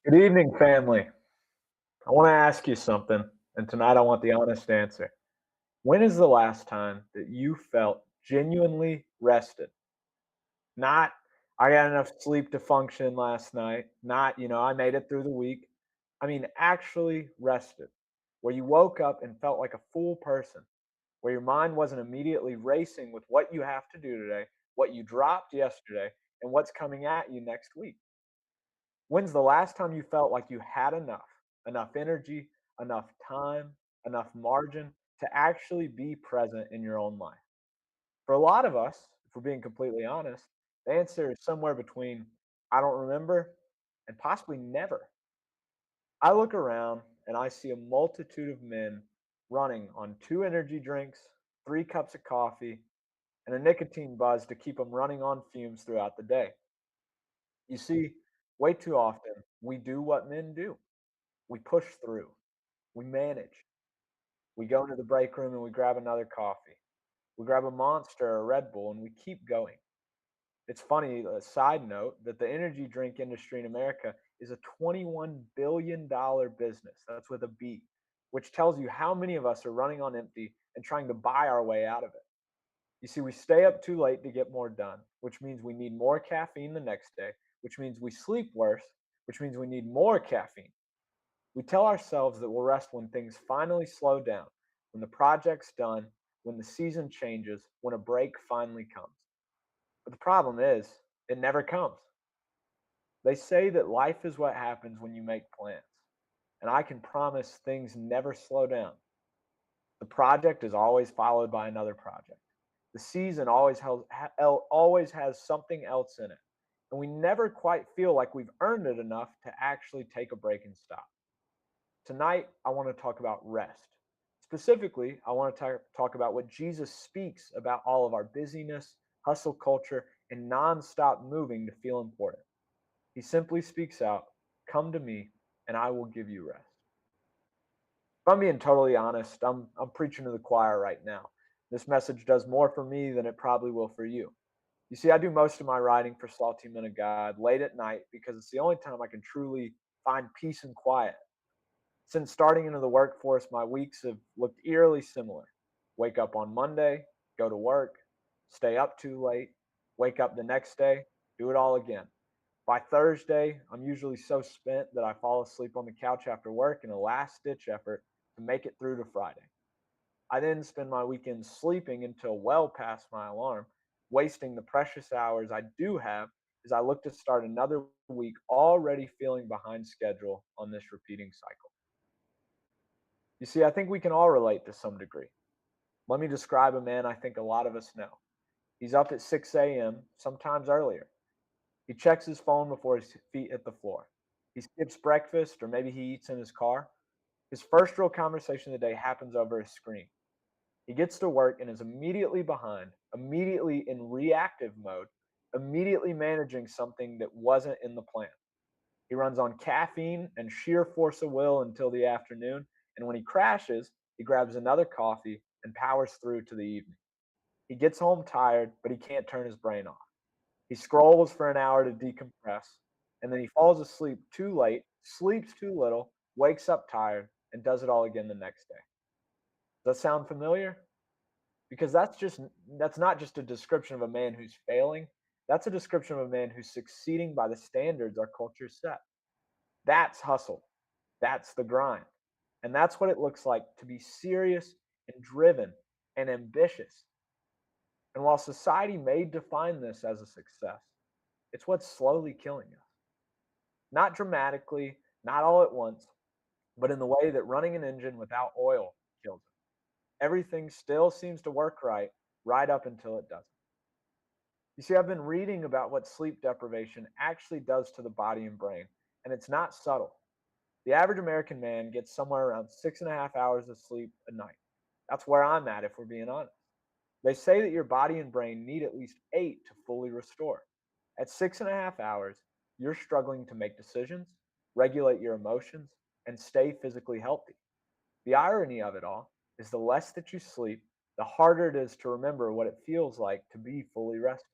Good evening, family. I want to ask you something, and tonight I want the honest answer. When is the last time that you felt genuinely rested? Not, I got enough sleep to function last night, not, I made it through the week. I mean, actually rested, where you woke up and felt like a full person, where your mind wasn't immediately racing with what you have to do today, what you dropped yesterday, and what's coming at you next week. When's the last time you felt like you had enough energy, enough time, enough margin to actually be present in your own life? For a lot of us, if we're being completely honest, the answer is somewhere between I don't remember and possibly never. I look around and I see a multitude of men running on two energy drinks, three cups of coffee, and a nicotine buzz to keep them running on fumes throughout the day. You see, way too often we do what men do. We push through, we manage. We go into the break room and we grab another coffee. We grab a Monster or a Red Bull and we keep going. It's funny, a side note, that the energy drink industry in America is a $21 billion business. That's with a B, which tells you how many of us are running on empty and trying to buy our way out of it. You see, we stay up too late to get more done, which means we need more caffeine the next day, which means we sleep worse, which means we need more caffeine. We tell ourselves that we'll rest when things finally slow down, when the project's done, when the season changes, when a break finally comes. But the problem is, it never comes. They say that life is what happens when you make plans. And I can promise things never slow down. The project is always followed by another project. The season always has something else in it. And we never quite feel like we've earned it enough to actually take a break and stop. Tonight, I want to talk about rest. Specifically, I want to talk about what Jesus speaks about all of our busyness, hustle culture, and nonstop moving to feel important. He simply speaks out, "Come to me, and I will give you rest." If I'm being totally honest, I'm preaching to the choir right now. This message does more for me than it probably will for you. You see, I do most of my writing for Salty Men of God late at night because it's the only time I can truly find peace and quiet. Since starting into the workforce, my weeks have looked eerily similar. Wake up on Monday, go to work, stay up too late, wake up the next day, do it all again. By Thursday, I'm usually so spent that I fall asleep on the couch after work in a last ditch effort to make it through to Friday. I then spend my weekends sleeping until well past my alarm, wasting the precious hours I do have as I look to start another week already feeling behind schedule on this repeating cycle. You see, I think we can all relate to some degree. Let me describe a man I think a lot of us know. He's up at 6 a.m., sometimes earlier. He checks his phone before his feet hit the floor. He skips breakfast, or maybe he eats in his car. His first real conversation of the day happens over a screen. He gets to work and is immediately behind, immediately in reactive mode, immediately managing something that wasn't in the plan. He runs on caffeine and sheer force of will until the afternoon, and when he crashes, he grabs another coffee and powers through to the evening. He gets home tired, but he can't turn his brain off. He scrolls for an hour to decompress, and then he falls asleep too late, sleeps too little, wakes up tired, and does it all again the next day. Does that sound familiar? Because that's not just a description of a man who's failing. That's a description of a man who's succeeding by the standards our culture set. That's hustle. That's the grind. And that's what it looks like to be serious and driven and ambitious. And while society may define this as a success, it's what's slowly killing us. Not dramatically, not all at once, but in the way that running an engine without oil kills it. Everything still seems to work right up until it doesn't. You see, I've been reading about what sleep deprivation actually does to the body and brain, and it's not subtle. The average American man gets somewhere around 6.5 hours of sleep a night. That's where I'm at, if we're being honest. They say that your body and brain need at least 8 to fully restore. At 6.5 hours, you're struggling to make decisions, regulate your emotions, and stay physically healthy. The irony of it all is the less that you sleep, the harder it is to remember what it feels like to be fully rested.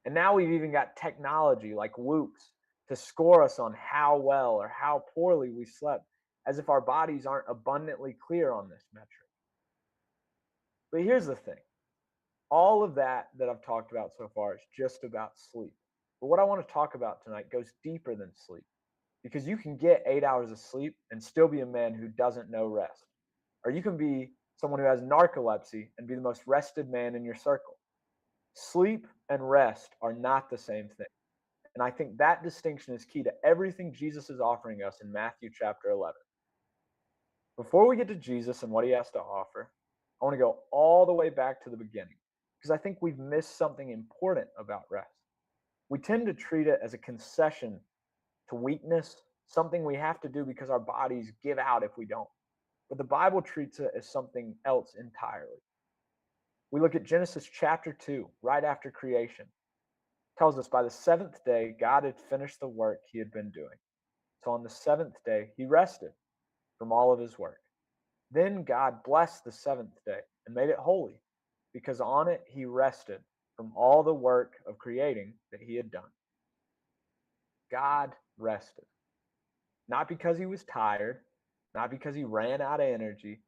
And now we've even got technology like whoops to score us on how well or how poorly we slept, as if our bodies aren't abundantly clear on this metric. But here's the thing, all of that I've talked about so far is just about sleep. But what I want to talk about tonight goes deeper than sleep, because you can get 8 hours of sleep and still be a man who doesn't know rest. Or you can be someone who has narcolepsy and be the most rested man in your circle. Sleep and rest are not the same thing. And I think that distinction is key to everything Jesus is offering us in Matthew chapter 11. Before we get to Jesus and what he has to offer, I want to go all the way back to the beginning, because I think we've missed something important about rest. We tend to treat it as a concession to weakness, something we have to do because our bodies give out if we don't. But the Bible treats it as something else entirely. We look at Genesis chapter 2, right after creation. It tells us by the seventh day, God had finished the work he had been doing. So on the seventh day, he rested from all of his work. Then God blessed the seventh day and made it holy, because on it he rested from all the work of creating that he had done. God rested. Not because he was tired, not because he ran out of energy.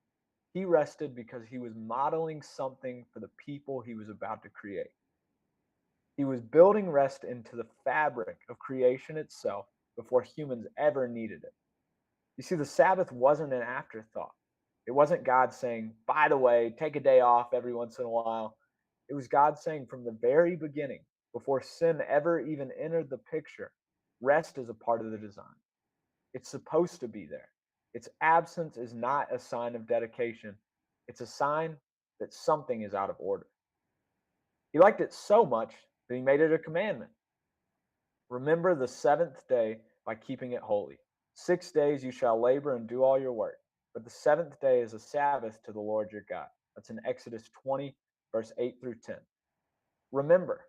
He rested because he was modeling something for the people he was about to create. He was building rest into the fabric of creation itself before humans ever needed it. You see, the Sabbath wasn't an afterthought. It wasn't God saying, by the way, take a day off every once in a while. It was God saying from the very beginning, before sin ever even entered the picture, rest is a part of the design. It's supposed to be there. Its absence is not a sign of dedication, it's a sign that something is out of order. He liked it so much that he made it a commandment. Remember the seventh day by keeping it holy. 6 days you shall labor and do all your work, but the seventh day is a Sabbath to the Lord your God. That's in Exodus 20, verse 8 through 10. Remember,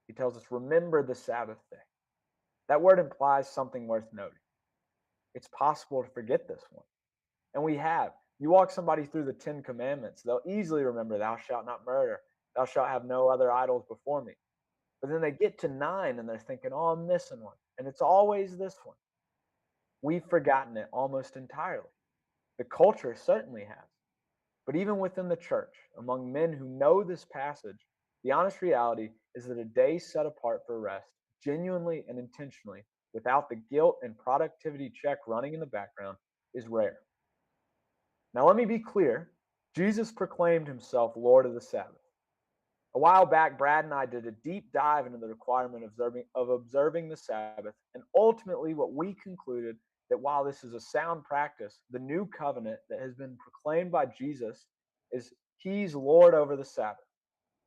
he tells us, remember the Sabbath day. That word implies something worth noting. It's possible to forget this one. And we have. You walk somebody through the 10 commandments, they'll easily remember, thou shalt not murder, thou shalt have no other idols before me. But then they get to 9 and they're thinking, oh, I'm missing one. And it's always this one. We've forgotten it almost entirely. The culture certainly has. But even within the church, among men who know this passage, the honest reality is that a day set apart for rest, genuinely and intentionally, without the guilt and productivity check running in the background, is rare. Now, let me be clear, Jesus proclaimed himself Lord of the Sabbath. A while back, Brad and I did a deep dive into the requirement of observing the Sabbath, and ultimately, what we concluded that while this is a sound practice, the new covenant that has been proclaimed by Jesus is he's Lord over the Sabbath.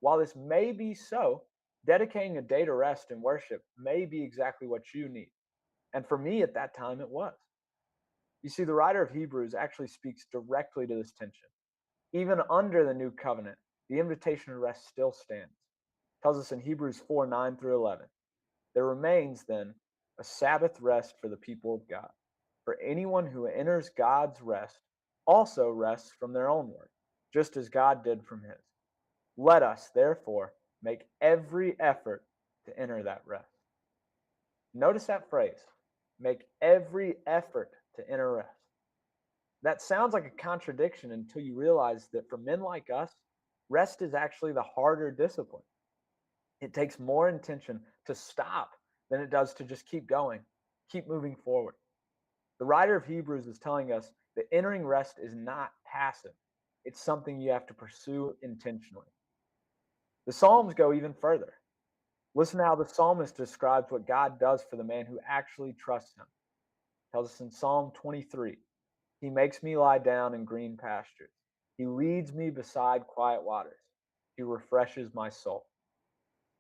While this may be so, dedicating a day to rest and worship may be exactly what you need. And for me at that time, it was. You see, the writer of Hebrews actually speaks directly to this tension. Even under the new covenant, the invitation to rest still stands. It tells us in Hebrews 4 9 through 11. There remains then a Sabbath rest for the people of God. For anyone who enters God's rest also rests from their own work, just as God did from his. Let us, therefore, make every effort to enter that rest. Notice that phrase, make every effort to enter rest. That sounds like a contradiction until you realize that for men like us, rest is actually the harder discipline. It takes more intention to stop than it does to just keep going, keep moving forward. The writer of Hebrews is telling us that entering rest is not passive, it's something you have to pursue intentionally. The Psalms go even further. Listen to how the psalmist describes what God does for the man who actually trusts him. It tells us in Psalm 23, he makes me lie down in green pastures. He leads me beside quiet waters. He refreshes my soul.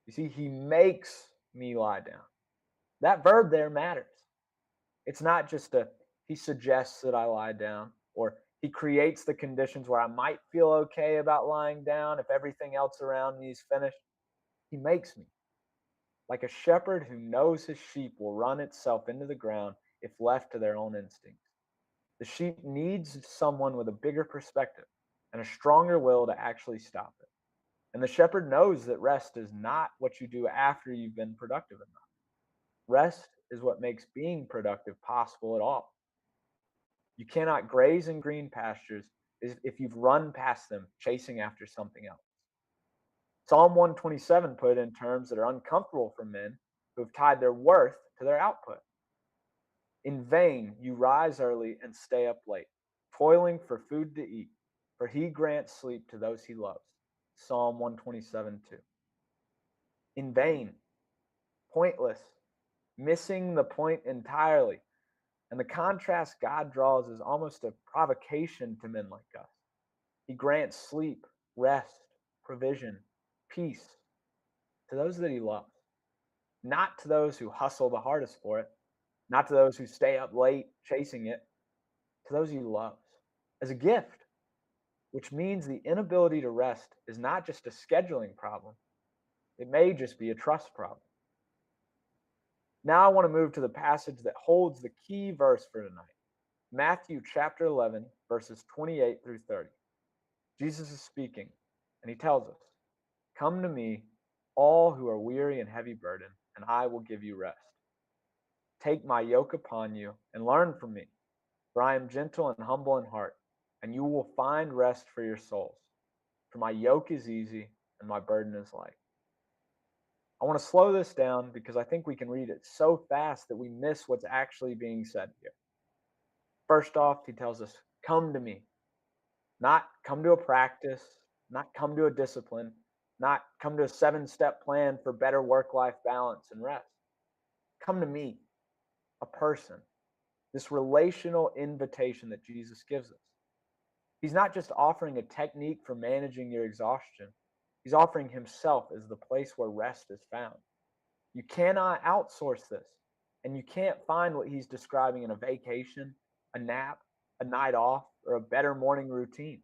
You see, he makes me lie down. That verb there matters. It's not just he suggests that I lie down, or he creates the conditions where I might feel okay about lying down if everything else around me is finished. He makes me. Like a shepherd who knows his sheep will run itself into the ground if left to their own instincts. The sheep needs someone with a bigger perspective and a stronger will to actually stop it. And the shepherd knows that rest is not what you do after you've been productive enough. Rest is what makes being productive possible at all. You cannot graze in green pastures if you've run past them chasing after something else. Psalm 127 put it in terms that are uncomfortable for men who have tied their worth to their output. In vain you rise early and stay up late, toiling for food to eat, for he grants sleep to those he loves. Psalm 127:2. In vain, pointless, missing the point entirely. And the contrast God draws is almost a provocation to men like us. He grants sleep, rest, provision, peace to those that he loves, not to those who hustle the hardest for it, not to those who stay up late chasing it, to those he loves as a gift, which means the inability to rest is not just a scheduling problem, it may just be a trust problem. Now I want to move to the passage that holds the key verse for tonight. Matthew chapter 11, verses 28 through 30. Jesus is speaking, and he tells us, come to me, all who are weary and heavy burdened, and I will give you rest. Take my yoke upon you and learn from me, for I am gentle and humble in heart, and you will find rest for your souls. For my yoke is easy and my burden is light. I want to slow this down because I think we can read it so fast that we miss what's actually being said here. First off, he tells us, come to me. Not come to a practice, not come to a discipline, not come to a 7-step plan for better work-life balance and rest. Come to me, a person. This relational invitation that Jesus gives us. He's not just offering a technique for managing your exhaustion. He's offering himself as the place where rest is found. You cannot outsource this, and you can't find what he's describing in a vacation, a nap, a night off, or a better morning routine.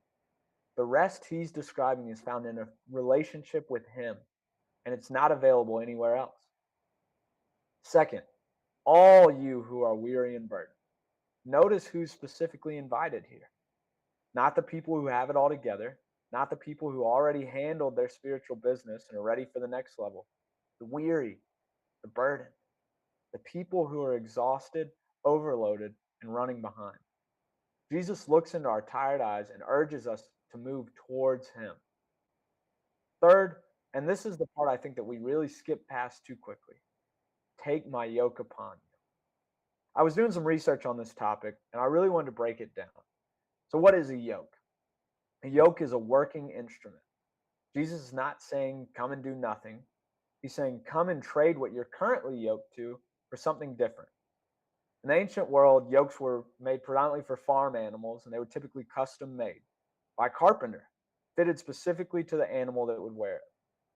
The rest he's describing is found in a relationship with him, and it's not available anywhere else. Second, all you who are weary and burdened. Notice who's specifically invited here. Not the people who have it all together, not the people who already handled their spiritual business and are ready for the next level. The weary, the burdened, the people who are exhausted, overloaded, and running behind. Jesus looks into our tired eyes and urges us to move towards him. Third, and this is the part I think that we really skip past too quickly, take my yoke upon you. I was doing some research on this topic and I really wanted to break it down. So, what is a yoke? A yoke is a working instrument. Jesus is not saying come and do nothing. He's saying come and trade what you're currently yoked to for something different. In the ancient world, yokes were made predominantly for farm animals, and they were typically custom made by a carpenter, fitted specifically to the animal that would wear it,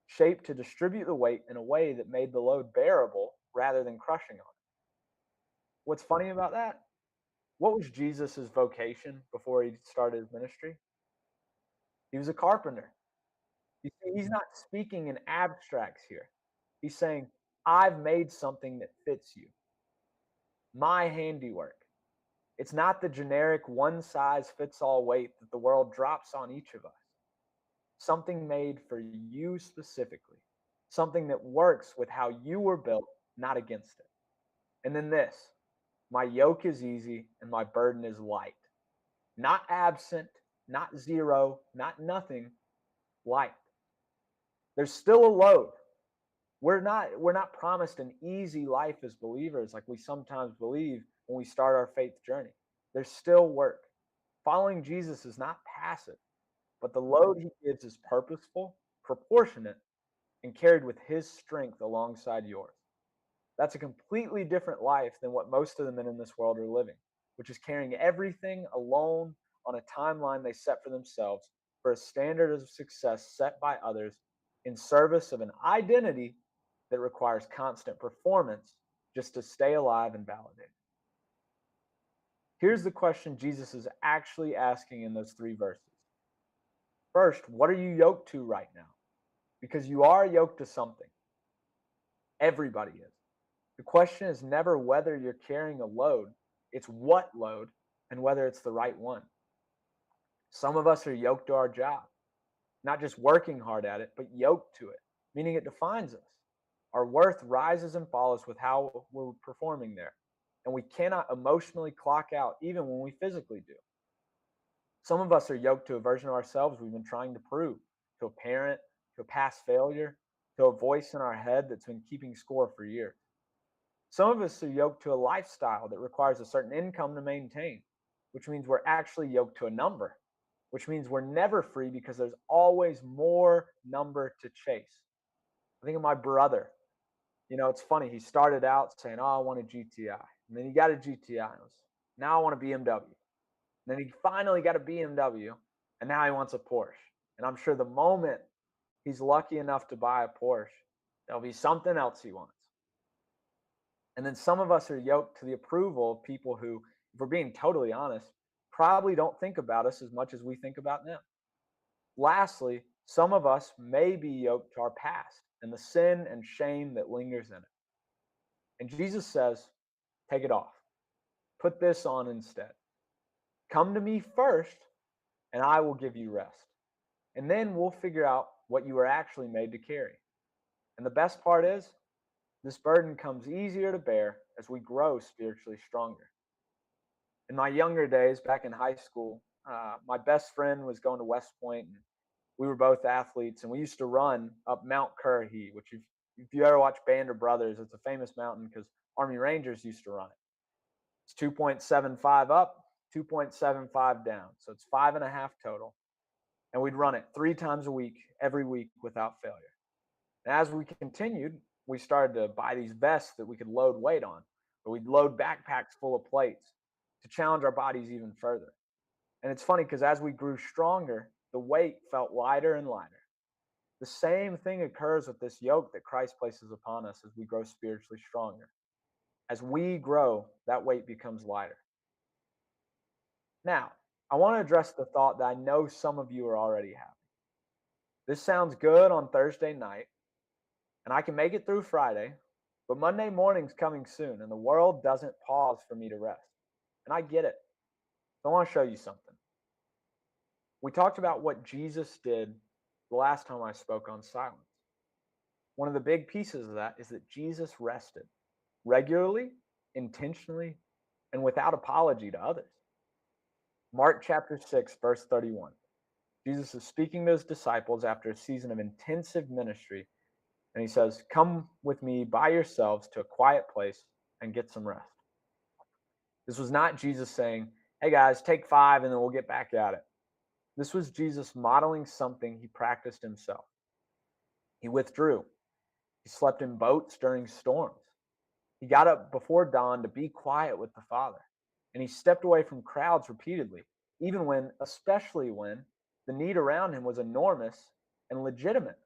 shaped to distribute the weight in a way that made the load bearable rather than crushing on it. What's funny about that? What was Jesus' vocation before he started his ministry? He was a carpenter. You see, he's not speaking in abstracts here. He's saying, I've made something that fits you, my handiwork. It's not the generic one size fits all weight that the world drops on each of us. Something made for you specifically, something that works with how you were built, not against it. And then this, my yoke is easy and my burden is light. Not absent, not zero, not nothing, light. There's still a load. We're not promised an easy life as believers like we sometimes believe when we start our faith journey. There's still work. Following Jesus is not passive, but the load he gives is purposeful, proportionate, and carried with his strength alongside yours. That's a completely different life than what most of the men in this world are living, which is carrying everything alone on a timeline they set for themselves for a standard of success set by others in service of an identity that requires constant performance just to stay alive and validated. Here's the question Jesus is actually asking in those three verses. First, what are you yoked to right now? Because you are yoked to something. Everybody is. The question is never whether you're carrying a load, it's what load and whether it's the right one. Some of us are yoked to our job, not just working hard at it, but yoked to it, meaning it defines us. Our worth rises and falls with how we're performing there, and we cannot emotionally clock out even when we physically do. Some of us are yoked to a version of ourselves we've been trying to prove, to a parent, to a past failure, to a voice in our head that's been keeping score for years. Some of us are yoked to a lifestyle that requires a certain income to maintain, which means we're actually yoked to a number, which means we're never free because there's always more number to chase. I think of my brother. It's funny. He started out saying, "Oh, I want a GTI." And then he got a GTI. And was, now I want a BMW. And then he finally got a BMW, and now he wants a Porsche. And I'm sure the moment he's lucky enough to buy a Porsche, there'll be something else he wants. And then some of us are yoked to the approval of people who, if we're being totally honest, probably don't think about us as much as we think about them. Lastly, some of us may be yoked to our past and the sin and shame that lingers in it. And Jesus says, take it off. Put this on instead. Come to me first, and I will give you rest. And then we'll figure out what you were actually made to carry. And the best part is, this burden comes easier to bear as we grow spiritually stronger. In my younger days, back in high school, my best friend was going to West Point, and we were both athletes, and we used to run up Mount Currahee, which if you ever watch Band of Brothers, it's a famous mountain because Army Rangers used to run it. It's 2.75 up, 2.75 down, so it's 5.5 total. And we'd run it 3 times a week, every week without failure. And as we continued, we started to buy these vests that we could load weight on, or we'd load backpacks full of plates to challenge our bodies even further. And it's funny because as we grew stronger, the weight felt lighter and lighter. The same thing occurs with this yoke that Christ places upon us as we grow spiritually stronger. As we grow, that weight becomes lighter. Now, I want to address the thought that I know some of you are already having. This sounds good on Thursday night, and I can make it through Friday, but Monday morning's coming soon, and the world doesn't pause for me to rest. And I get it. So I want to show you something. We talked about what Jesus did the last time I spoke on silence. One of the big pieces of that is that Jesus rested regularly, intentionally, and without apology to others. Mark chapter 6, verse 31. Jesus is speaking to his disciples after a season of intensive ministry, and he says, "Come with me by yourselves to a quiet place and get some rest." This was not Jesus saying, "Hey guys, take 5 and then we'll get back at it." This was Jesus modeling something he practiced himself. He withdrew. He slept in boats during storms. He got up before dawn to be quiet with the Father. And he stepped away from crowds repeatedly, especially when the need around him was enormous and legitimate.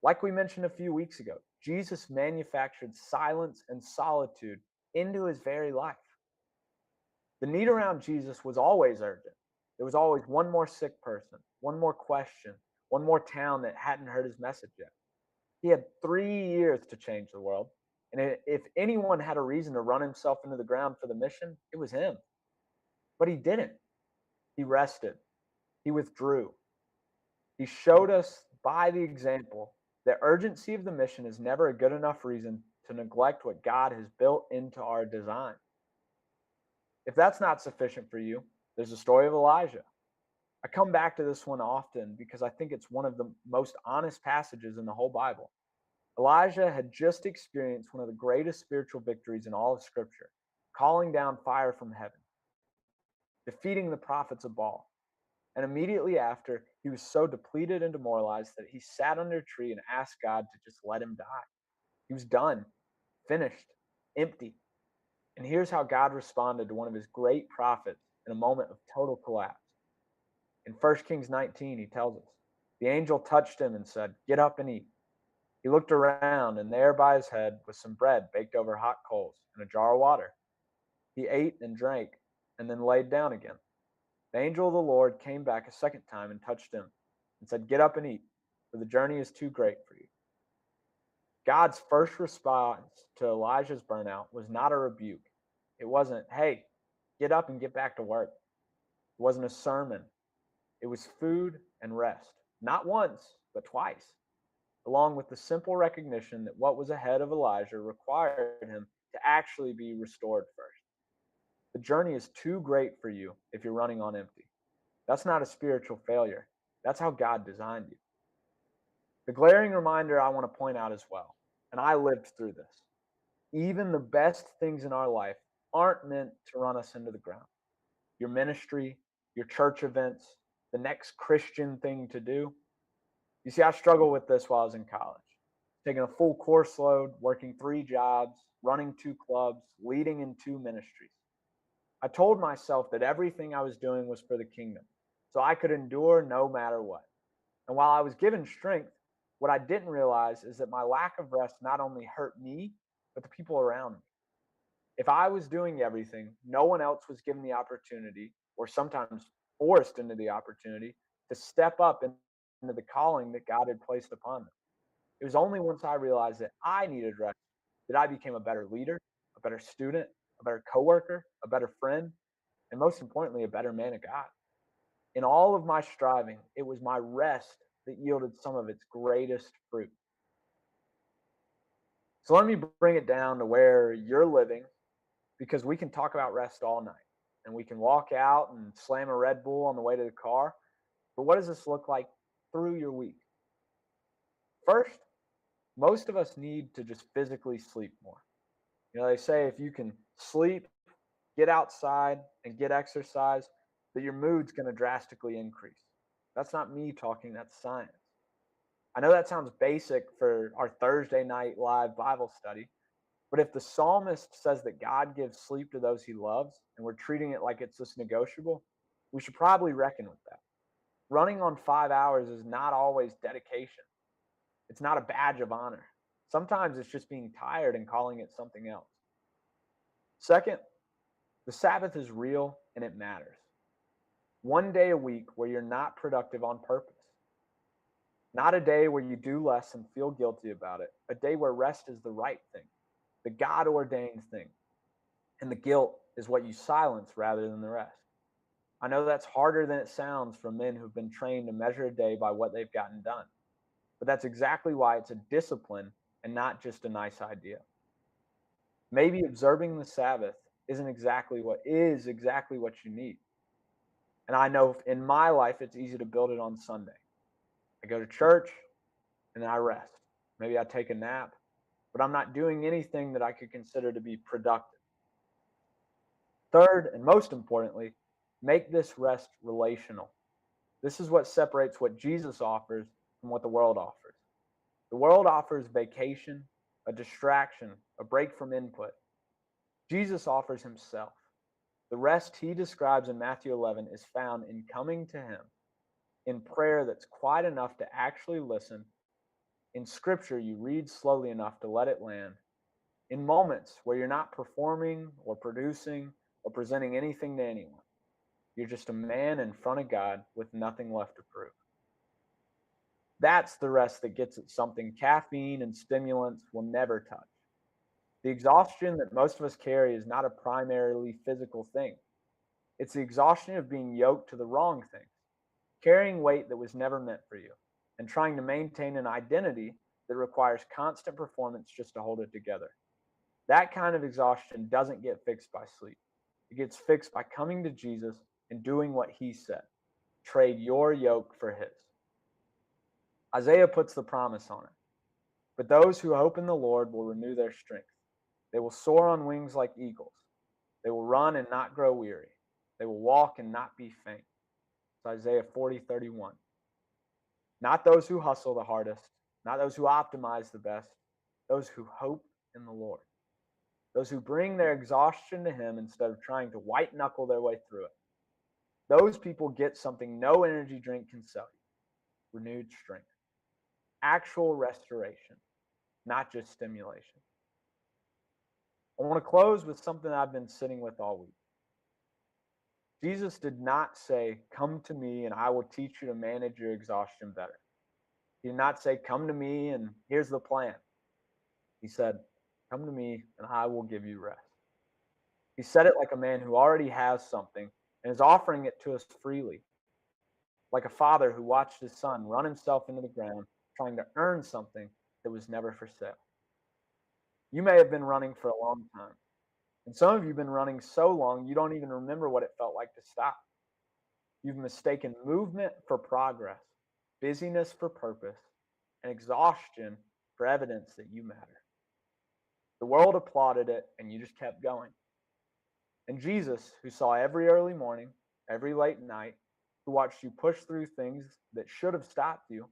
Like we mentioned a few weeks ago, Jesus manufactured silence and solitude into his very life. The need around Jesus was always urgent. There was always one more sick person, one more question, one more town that hadn't heard his message yet. He had 3 years to change the world. And if anyone had a reason to run himself into the ground for the mission, it was him. But he didn't. He rested. He withdrew. He showed us by the example The urgency of the mission is never a good enough reason to neglect what God has built into our design. If that's not sufficient for you, there's the story of Elijah. I come back to this one often because I think it's one of the most honest passages in the whole Bible. Elijah had just experienced one of the greatest spiritual victories in all of Scripture, calling down fire from heaven, defeating the prophets of Baal. And immediately after, he was so depleted and demoralized that he sat under a tree and asked God to just let him die. He was done, finished, empty. And here's how God responded to one of his great prophets in a moment of total collapse. In 1 Kings 19, he tells us, the angel touched him and said, "Get up and eat." He looked around, and there by his head was some bread baked over hot coals and a jar of water. He ate and drank, and then laid down again. The angel of the Lord came back a second time and touched him and said, "Get up and eat, for the journey is too great for you." God's first response to Elijah's burnout was not a rebuke. It wasn't, "Hey, get up and get back to work." It wasn't a sermon. It was food and rest, not once, but twice, along with the simple recognition that what was ahead of Elijah required him to actually be restored first. The journey is too great for you if you're running on empty. That's not a spiritual failure. That's how God designed you. The glaring reminder I want to point out as well, and I lived through this, even the best things in our life aren't meant to run us into the ground. Your ministry, your church events, the next Christian thing to do. You see, I struggled with this while I was in college, taking a full course load, working 3 jobs, running 2 clubs, leading in 2 ministries. I told myself that everything I was doing was for the kingdom, so I could endure no matter what. And while I was given strength, what I didn't realize is that my lack of rest not only hurt me, but the people around me. If I was doing everything, no one else was given the opportunity, or sometimes forced into the opportunity, to step up into the calling that God had placed upon them. It was only once I realized that I needed rest that I became a better leader, a better student, a better coworker, a better friend, and most importantly, a better man of God. In all of my striving, it was my rest that yielded some of its greatest fruit. So let me bring it down to where you're living, because we can talk about rest all night and we can walk out and slam a Red Bull on the way to the car. But what does this look like through your week? First, most of us need to just physically sleep more. They say if you can sleep, get outside, and get exercise, that your mood's going to drastically increase. That's not me talking, that's science. I know that sounds basic for our Thursday night live Bible study, but if the psalmist says that God gives sleep to those he loves, and we're treating it like it's just negotiable, we should probably reckon with that. Running on 5 hours is not always dedication. It's not a badge of honor. Sometimes it's just being tired and calling it something else. Second, the Sabbath is real and it matters. One day a week where you're not productive on purpose. Not a day where you do less and feel guilty about it. A day where rest is the right thing, the God ordained thing. And the guilt is what you silence rather than the rest. I know that's harder than it sounds for men who've been trained to measure a day by what they've gotten done. But that's exactly why it's a discipline and not just a nice idea. Maybe observing the Sabbath isn't exactly what you need. And I know in my life it's easy to build it on Sunday. I go to church and then I rest. Maybe I take a nap, but I'm not doing anything that I could consider to be productive. Third, and most importantly, make this rest relational. This is what separates what Jesus offers from what the world offers. The world offers vacation, a distraction, a break from input. Jesus offers himself. The rest he describes in Matthew 11 is found in coming to him, in prayer that's quiet enough to actually listen, in scripture you read slowly enough to let it land, in moments where you're not performing or producing or presenting anything to anyone. You're just a man in front of God with nothing left to prove. That's the rest that gets at something caffeine and stimulants will never touch. The exhaustion that most of us carry is not a primarily physical thing. It's the exhaustion of being yoked to the wrong things, carrying weight that was never meant for you, and trying to maintain an identity that requires constant performance just to hold it together. That kind of exhaustion doesn't get fixed by sleep. It gets fixed by coming to Jesus and doing what he said. Trade your yoke for his. Isaiah puts the promise on it. But those who hope in the Lord will renew their strength. They will soar on wings like eagles. They will run and not grow weary. They will walk and not be faint. It's Isaiah 40:31. Not those who hustle the hardest, not those who optimize the best, those who hope in the Lord. Those who bring their exhaustion to him instead of trying to white knuckle their way through it. Those people get something no energy drink can sell you: renewed strength, actual restoration, not just stimulation. I want to close with something I've been sitting with all week. Jesus did not say, "Come to me and I will teach you to manage your exhaustion better." He did not say, "Come to me and here's the plan." He said, "Come to me and I will give you rest." He said it like a man who already has something and is offering it to us freely, like a father who watched his son run himself into the ground trying to earn something that was never for sale. You may have been running for a long time, and some of you have been running so long you don't even remember what it felt like to stop. You've mistaken movement for progress, busyness for purpose, and exhaustion for evidence that you matter. The world applauded it, and you just kept going. And Jesus, who saw every early morning, every late night, who watched you push through things that should have stopped you,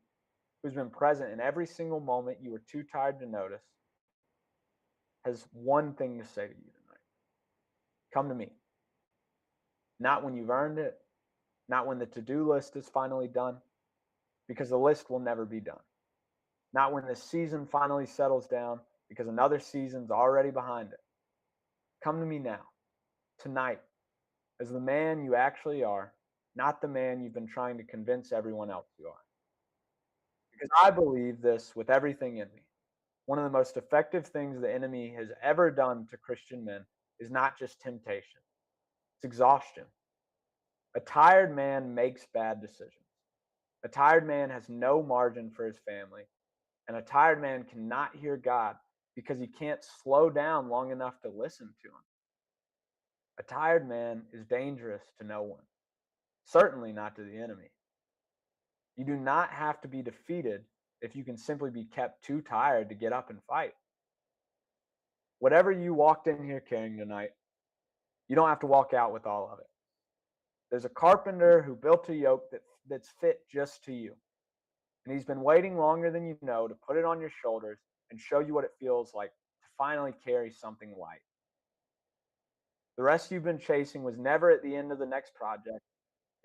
who's been present in every single moment you were too tired to notice, has one thing to say to you tonight: come to me. Not when you've earned it, not when the to-do list is finally done, because the list will never be done. Not when this season finally settles down, because another season's already behind it. Come to me now, tonight, as the man you actually are, not the man you've been trying to convince everyone else you are. Because I believe this with everything in me. One of the most effective things the enemy has ever done to Christian men is not just temptation, it's exhaustion. A tired man makes bad decisions. A tired man has no margin for his family. And a tired man cannot hear God because he can't slow down long enough to listen to him. A tired man is dangerous to no one, certainly not to the enemy. You do not have to be defeated if you can simply be kept too tired to get up and fight. Whatever you walked in here carrying tonight, you don't have to walk out with all of it. There's a carpenter who built a yoke that's fit just to you. And he's been waiting longer than you know to put it on your shoulders and show you what it feels like to finally carry something light. The rest you've been chasing was never at the end of the next project.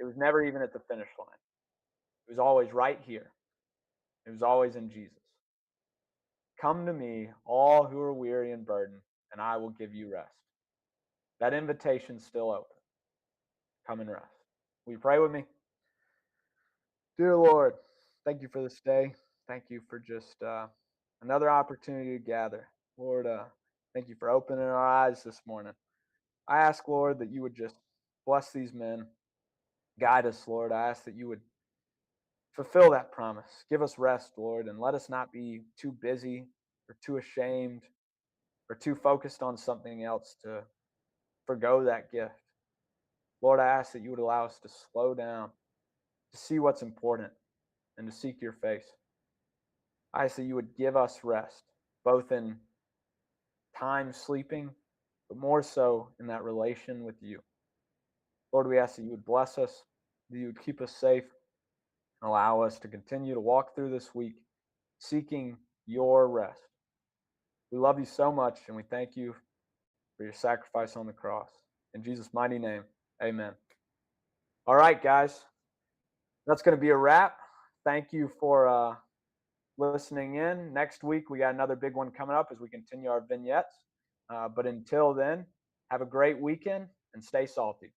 It was never even at the finish line. It was always right here. It was always in Jesus. Come to me, all who are weary and burdened, and I will give you rest. That invitation's still open. Come and rest. Will you pray with me? Dear Lord, thank you for this day. Thank you for just another opportunity to gather. Lord, thank you for opening our eyes this morning. I ask, Lord, that you would just bless these men, guide us, Lord. I ask that you would fulfill that promise. Give us rest, Lord, and let us not be too busy or too ashamed or too focused on something else to forgo that gift. Lord, I ask that you would allow us to slow down, to see what's important, and to seek your face. I ask that you would give us rest, both in time sleeping, but more so in that relation with you. Lord, we ask that you would bless us, that you would keep us safe, and allow us to continue to walk through this week seeking your rest. We love you so much, and we thank you for your sacrifice on the cross. In Jesus' mighty name, amen. All right, guys, that's going to be a wrap. Thank you for listening in. Next week, we got another big one coming up as we continue our vignettes. But until then, have a great weekend and stay salty.